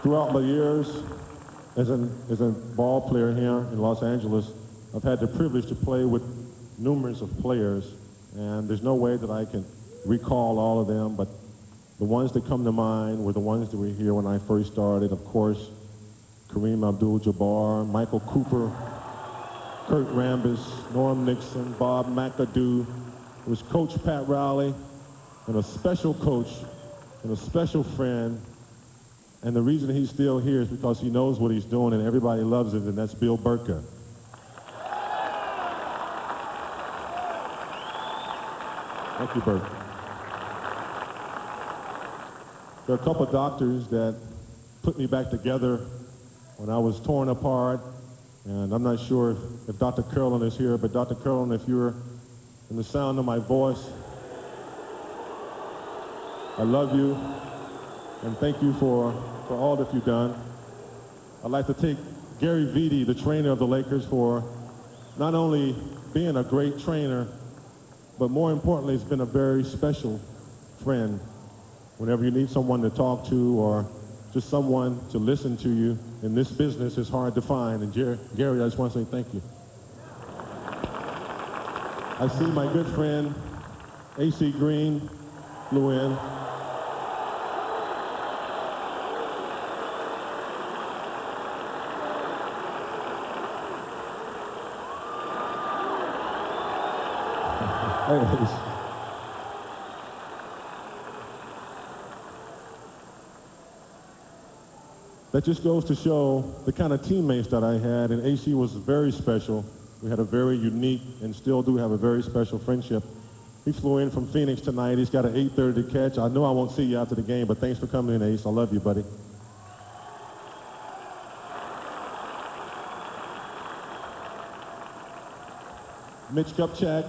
Throughout my years as a ball player here in Los Angeles, I've had the privilege to play with numerous of players, and there's no way that I can recall all of them, but the ones that come to mind were the ones that were here when I first started. Of course, Kareem Abdul-Jabbar, Michael Cooper, Kurt Rambis, Norm Nixon, Bob McAdoo. It was Coach Pat Riley, and a special coach and a special friend. And the reason he's still here is because he knows what he's doing and everybody loves it, and that's Bill Burka. Thank you, Burke. There are a couple of doctors that put me back together when I was torn apart, and I'm not sure if Dr. Curlin is here, but Dr. Curlin, if you're in the sound of my voice, I love you, and thank you for all that you've done. I'd like to take Gary Vitti, the trainer of the Lakers, for not only being a great trainer, but more importantly, he's been a very special friend. Whenever you need someone to talk to or just someone to listen to you in this business, is hard to find. And Gary, I just want to say thank you. I see my good friend, A.C. Green, flew in. That just goes to show the kind of teammates that I had, and AC was very special. We had a very unique and still do have a very special friendship. He flew in from Phoenix tonight. He's got an 8:30 catch. I know I won't see you after the game, but thanks for coming in, Ace. I love you, buddy. Mitch Kupchak,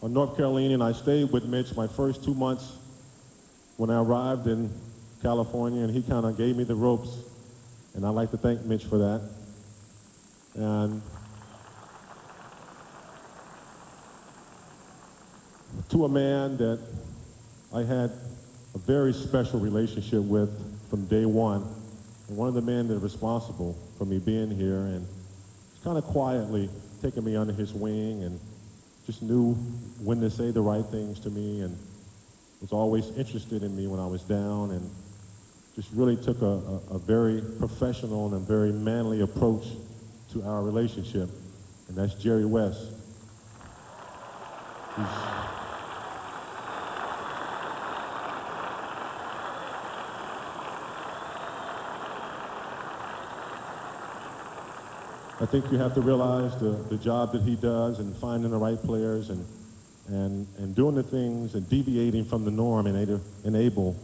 a North Carolinian. I stayed with Mitch my first 2 months when I arrived in California, and he kind of gave me the ropes, and I'd like to thank Mitch for that. And to a man that I had a very special relationship with from day one, and one of the men that are responsible for me being here, and kind of quietly taking me under his wing, and just knew when to say the right things to me, and was always interested in me when I was down, and just really took a very professional and very manly approach to our relationship, and that's Jerry West. I think you have to realize the job that he does in finding the right players and doing the things and deviating from the norm and able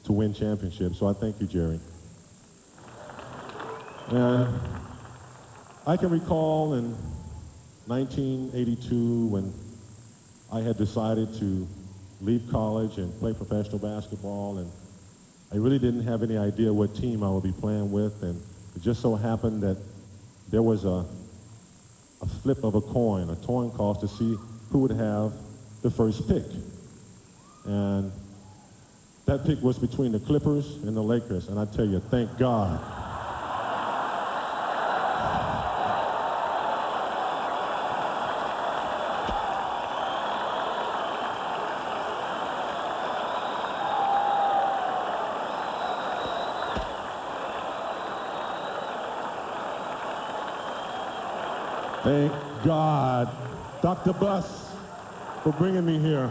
to win championships. So I thank you, Jerry. And I can recall in 1982 when I had decided to leave college and play professional basketball, and I really didn't have any idea what team I would be playing with, and it just so happened that there was a flip of a coin toss to see who would have the first pick. And that pick was between the Clippers and the Lakers, and I tell you, thank God. Thank God, Dr. Buss, for bringing me here.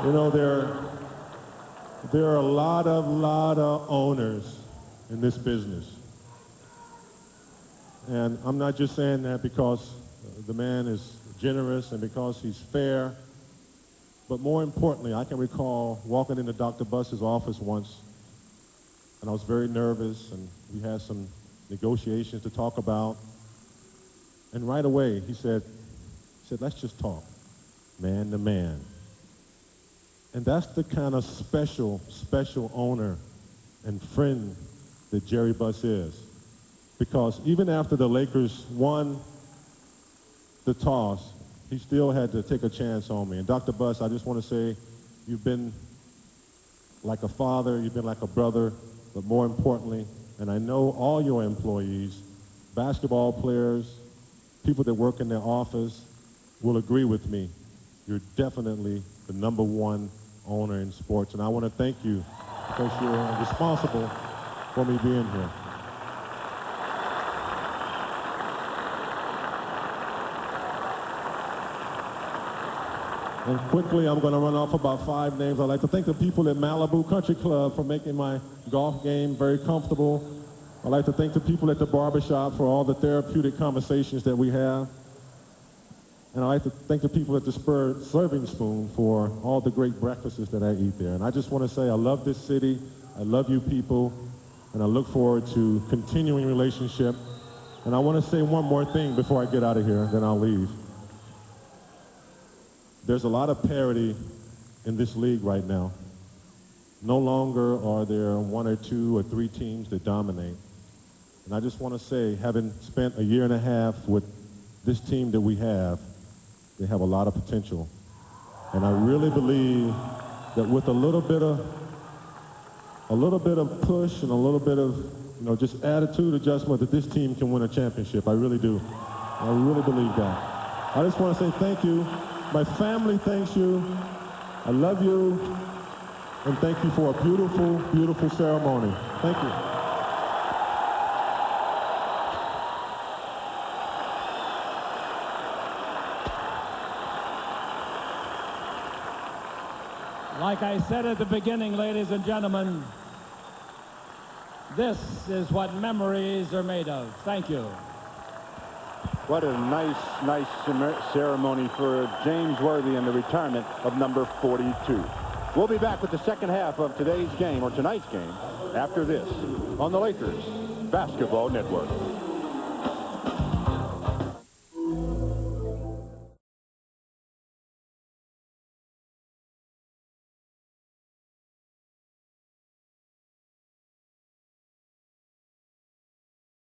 You know, there are a lot of owners in this business. And I'm not just saying that because the man is generous and because he's fair, but more importantly, I can recall walking into Dr. Buss's office once, and I was very nervous, and we had some negotiations to talk about. And right away, he said, let's just talk, man to man. And that's the kind of special owner and friend that Jerry Buss is. Because even after the Lakers won the toss, he still had to take a chance on me. And Dr. Buss, I just want to say, you've been like a father, you've been like a brother, but more importantly, and I know all your employees, basketball players, people that work in their office will agree with me. You're definitely the #1 owner in sports, and I want to thank you because you're responsible for me being here. And quickly, I'm going to run off about 5 names. I'd like to thank the people at Malibu Country Club for making my golf game very comfortable. I'd like to thank the people at the barbershop for all the therapeutic conversations that we have. And I'd like to thank the people at the Serving Spoon for all the great breakfasts that I eat there. And I just want to say I love this city, I love you people, and I look forward to continuing relationship. And I want to say one more thing before I get out of here, then I'll leave. There's a lot of parity in this league right now. No longer are there 1 or 2 or 3 teams that dominate. And I just want to say, having spent a year and a half with this team that we have, they have a lot of potential. And I really believe that with a little bit of push and a little bit of, just attitude adjustment, that this team can win a championship. I really do. I really believe that. I just want to say thank you. My family thanks you. I love you. And thank you for a beautiful, beautiful ceremony. Thank you. Like I said at the beginning, ladies and gentlemen, this is what memories are made of. Thank you. What a nice ceremony for James Worthy and the retirement of number 42. We'll be back with the second half of today's game, or tonight's game, after this on the Lakers Basketball Network.